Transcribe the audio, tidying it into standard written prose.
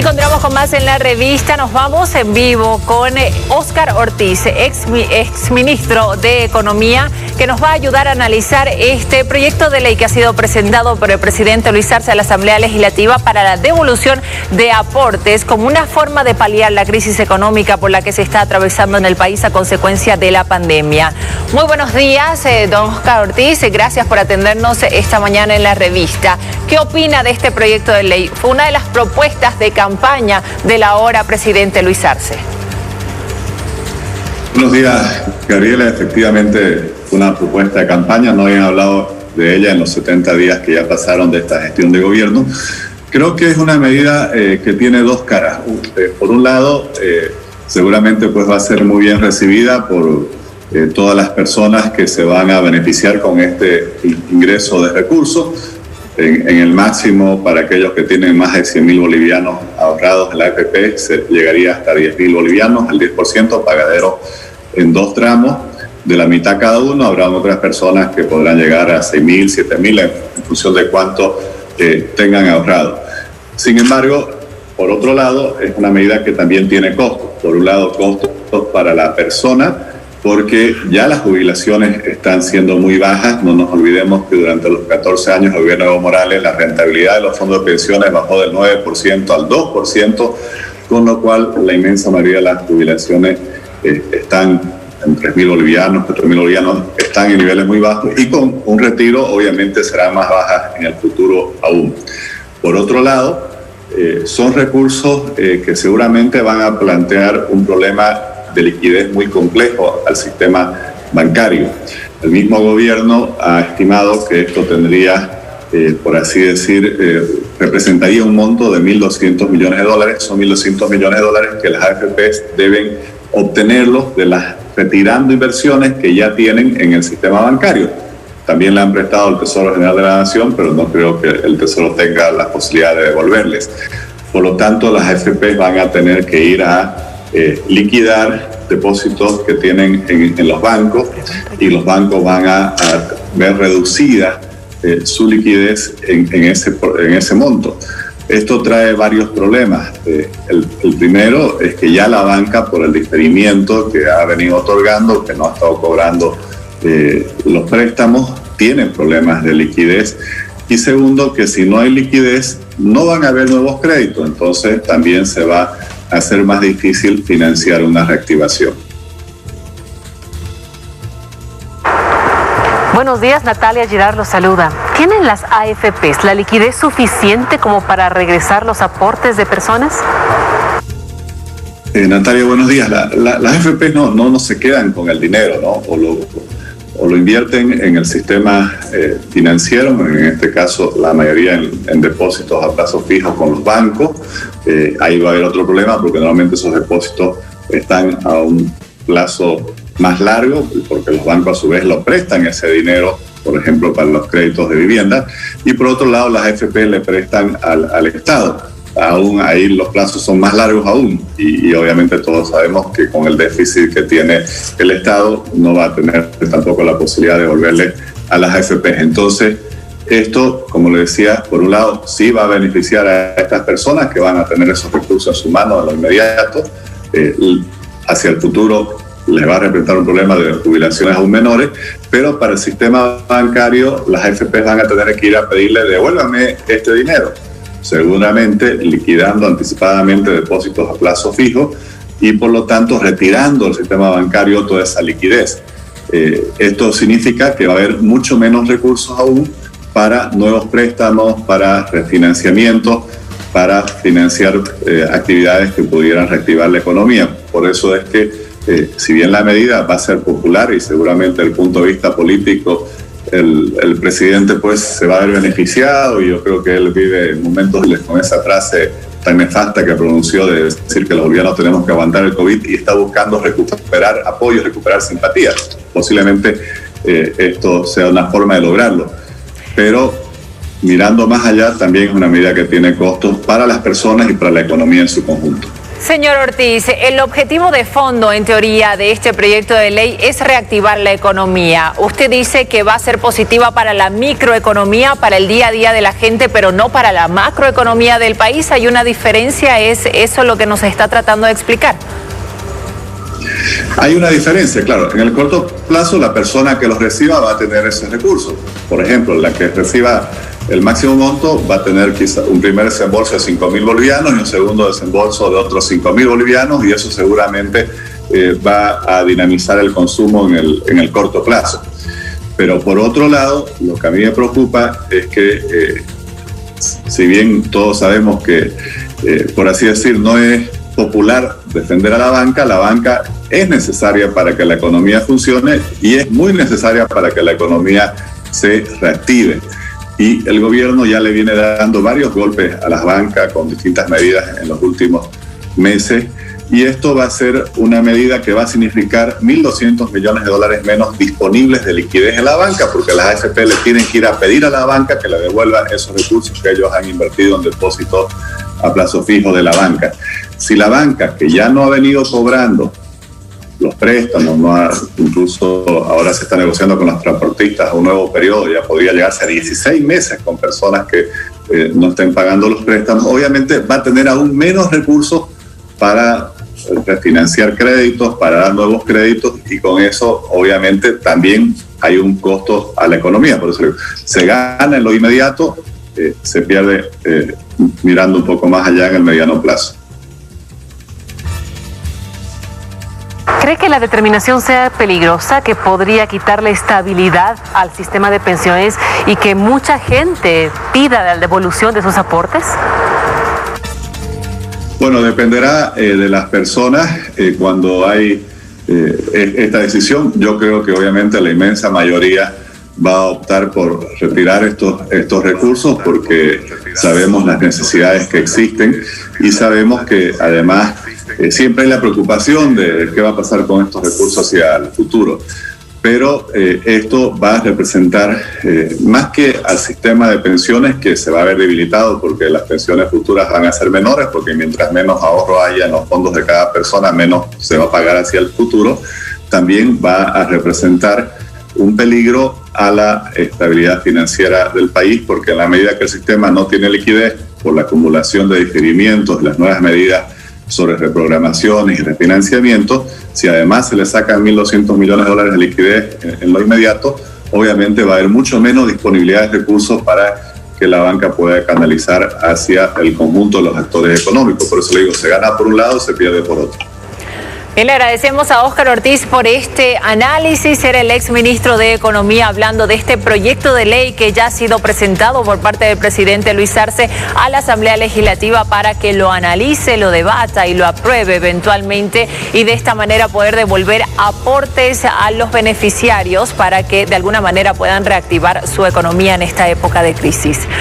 Continuamos con más en la revista. Nos vamos en vivo con Óscar Ortiz, ex ministro de Economía, que nos va a ayudar a analizar este proyecto de ley que ha sido presentado por el presidente Luis Arce a la Asamblea Legislativa para la devolución de aportes como una forma de paliar la crisis económica por la que se está atravesando en el país a consecuencia de la pandemia. Muy buenos días, don Óscar Ortiz. Gracias por atendernos esta mañana en la revista. ¿Qué opina de este proyecto de ley? Fue una de las propuestas de campaña del ahora presidente Luis Arce. Buenos días, Gabriela. Efectivamente, fue una propuesta de campaña. No habían hablado de ella en los 70 días que ya pasaron de esta gestión de gobierno. Creo que es una medida que tiene dos caras. Por un lado, seguramente pues va a ser muy bien recibida por todas las personas que se van a beneficiar con este ingreso de recursos. En el máximo, para aquellos que tienen más de 100.000 bolivianos ahorrados en la AFP, se llegaría hasta 10.000 bolivianos, el 10% pagadero en 2 tramos, de la mitad cada uno. Habrá otras personas que podrán llegar a 6.000, 7.000 en función de cuánto tengan ahorrado. Sin embargo, por otro lado, es una medida que también tiene costos. Por un lado, costos para la persona, porque ya las jubilaciones están siendo muy bajas. No nos olvidemos que durante los 14 años del gobierno de Evo Morales la rentabilidad de los fondos de pensiones bajó del 9% al 2%, con lo cual la inmensa mayoría de las jubilaciones están en 3.000 bolivianos, 4.000 bolivianos, están en niveles muy bajos, y con un retiro obviamente serán más bajas en el futuro aún. Por otro lado, son recursos que seguramente van a plantear un problema de liquidez muy complejo al sistema bancario. El mismo gobierno ha estimado que esto tendría, por así decir, representaría un monto de $1.200 millones. Son $1.200 millones que las AFPs deben obtenerlos retirando inversiones que ya tienen en el sistema bancario. También le han prestado al Tesoro General de la Nación, pero no creo que el Tesoro tenga la posibilidad de devolverles. Por lo tanto, las AFPs van a tener que ir a liquidar depósitos que tienen en los bancos, y los bancos van a ver reducida su liquidez en ese monto. Esto trae varios problemas. El primero es que ya la banca, por el diferimiento que ha venido otorgando, que no ha estado cobrando los préstamos, tiene problemas de liquidez. Y segundo, que si no hay liquidez, no van a haber nuevos créditos. Entonces también se va a hacer más difícil financiar una reactivación. Buenos días, Natalia Girard los saluda. ¿Tienen las AFPs la liquidez suficiente como para regresar los aportes de personas? Natalia, buenos días. Las AFPs no se quedan con el dinero, ¿no? O lo invierten en el sistema financiero, en este caso la mayoría en depósitos a plazo fijo con los bancos. Ahí va a haber otro problema, porque normalmente esos depósitos están a un plazo más largo, porque los bancos a su vez lo prestan ese dinero, por ejemplo, para los créditos de vivienda. Y por otro lado, las AFP le prestan al Estado. Aún ahí los plazos son más largos aún, y obviamente todos sabemos que con el déficit que tiene el Estado no va a tener tampoco la posibilidad de devolverle a las AFP. Entonces, esto, como le decía, por un lado sí va a beneficiar a estas personas que van a tener esos recursos en su mano en lo inmediato. Hacia el futuro les va a representar un problema de jubilaciones aún menores, pero para el sistema bancario las AFP van a tener que ir a pedirle: devuélvame este dinero, seguramente liquidando anticipadamente depósitos a plazo fijo y por lo tanto retirando del sistema bancario toda esa liquidez. Esto significa que va a haber mucho menos recursos aún para nuevos préstamos, para refinanciamientos, para financiar actividades que pudieran reactivar la economía. Por eso es que si bien la medida va a ser popular y seguramente desde el punto de vista político el presidente pues se va a ver beneficiado, y yo creo que él vive momentos con esa frase tan nefasta que pronunció de decir que los bolivianos tenemos que aguantar el COVID, y está buscando recuperar apoyo, recuperar simpatía. Posiblemente esto sea una forma de lograrlo, pero mirando más allá, también es una medida que tiene costos para las personas y para la economía en su conjunto. Señor Ortiz, el objetivo de fondo, en teoría, de este proyecto de ley es reactivar la economía. Usted dice que va a ser positiva para la microeconomía, para el día a día de la gente, pero no para la macroeconomía del país. ¿Hay una diferencia? ¿Es eso lo que nos está tratando de explicar? Hay una diferencia, claro. En el corto plazo, la persona que los reciba va a tener esos recursos. Por ejemplo, la que reciba el máximo monto va a tener quizá un primer desembolso de 5.000 bolivianos y un segundo desembolso de otros 5.000 bolivianos, y eso seguramente va a dinamizar el consumo en el corto plazo. Pero por otro lado, lo que a mí me preocupa es que, si bien todos sabemos que, por así decir, no es popular defender a la banca es necesaria para que la economía funcione y es muy necesaria para que la economía se reactive. Y el gobierno ya le viene dando varios golpes a las bancas con distintas medidas en los últimos meses, y esto va a ser una medida que va a significar 1.200 millones de dólares menos disponibles de liquidez en la banca, porque las AFP le tienen que ir a pedir a la banca que le devuelva esos recursos que ellos han invertido en depósitos a plazo fijo de la banca. Si la banca, que ya no ha venido cobrando los préstamos, incluso ahora se está negociando con los transportistas un nuevo periodo, ya podría llegarse a 16 meses con personas que no estén pagando los préstamos, obviamente va a tener aún menos recursos para refinanciar créditos, para dar nuevos créditos, y con eso obviamente también hay un costo a la economía. Por eso se gana en lo inmediato, se pierde mirando un poco más allá en el mediano plazo. ¿Cree que la determinación sea peligrosa, que podría quitarle estabilidad al sistema de pensiones y que mucha gente pida la devolución de sus aportes? Bueno, dependerá de las personas cuando hay esta decisión. Yo creo que obviamente la inmensa mayoría va a optar por retirar estos recursos, porque sabemos las necesidades que existen y sabemos que además siempre hay la preocupación de qué va a pasar con estos recursos hacia el futuro. Pero esto va a representar más que al sistema de pensiones, que se va a ver debilitado porque las pensiones futuras van a ser menores, porque mientras menos ahorro haya en los fondos de cada persona, menos se va a pagar hacia el futuro. También va a representar un peligro a la estabilidad financiera del país, porque en la medida que el sistema no tiene liquidez por la acumulación de diferimientos, las nuevas medidas sobre reprogramaciones y refinanciamiento, si además se le sacan 1.200 millones de dólares de liquidez en lo inmediato, obviamente va a haber mucho menos disponibilidad de recursos para que la banca pueda canalizar hacia el conjunto de los actores económicos. Por eso le digo, se gana por un lado, se pierde por otro. Bien, le agradecemos a Óscar Ortiz por este análisis. Era el exministro de Economía hablando de este proyecto de ley que ya ha sido presentado por parte del presidente Luis Arce a la Asamblea Legislativa para que lo analice, lo debata y lo apruebe eventualmente, y de esta manera poder devolver aportes a los beneficiarios para que de alguna manera puedan reactivar su economía en esta época de crisis.